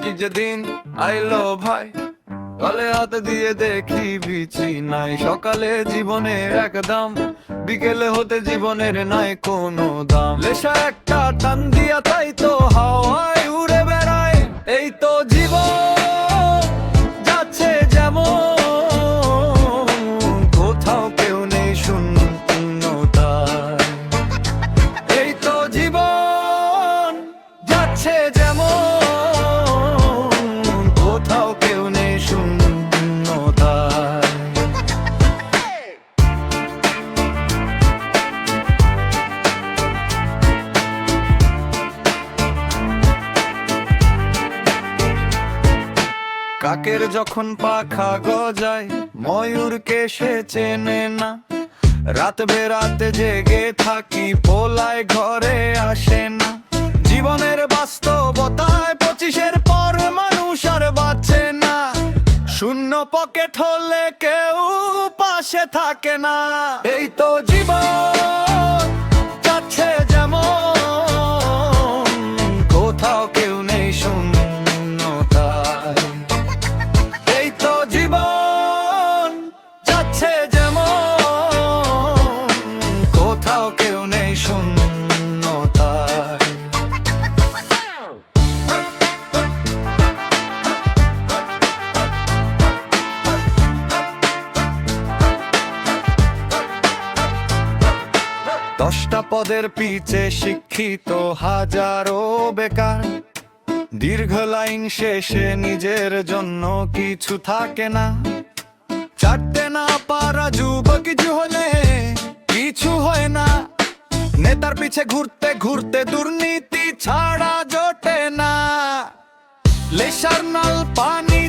কি যে দিন আইলো ভাই, গলে হাত দিয়ে দেখি বিচি নাই। সকালে জীবনের এক দাম, বিকেলে হতে জীবনের নাই কোনো দাম। লেশা একটা টান দিয়া তাই তো হাওয়ায় উড়ে বেড়ায়। এই তো জীবন যাচ্ছে যেমন, কোথাও কেউ নেই শূন্যতায়। এই তো জীবন যাচ্ছে যেমন, কোথাও কেউ নেই শূন্যতায়। কাকের যখন পাখা গজায়, ময়ূরকে সে চেনে না। রাত বেরাতে জেগে থাকি, পোলায় ঘরে আসে না। জীবনের বাস্তবতায় 25-এর পর মানুষ আর বাঁচে না। শূন্য পকেট হলে কেউ পাশে থাকে না। এই তো জীবন যাচ্ছে যেমন, কোথাও কেউ নেই শূন্যতায়। এই তো জীবন যাচ্ছে যেমন, কোথাও কেউ নেই শূন্যতায়। দশটা পদের পিছে শিক্ষিত হাজারো বেকার। দীর্ঘ লাইন শেষে নিজের জন্য কিছু থাকে না। চারটে না পারা যুবক কিছু হলে কিছু হয় না। নেতার পিছে ঘুরতে ঘুরতে দুর্নীতি ছাড়া জোটে না। লেশার নাল পানি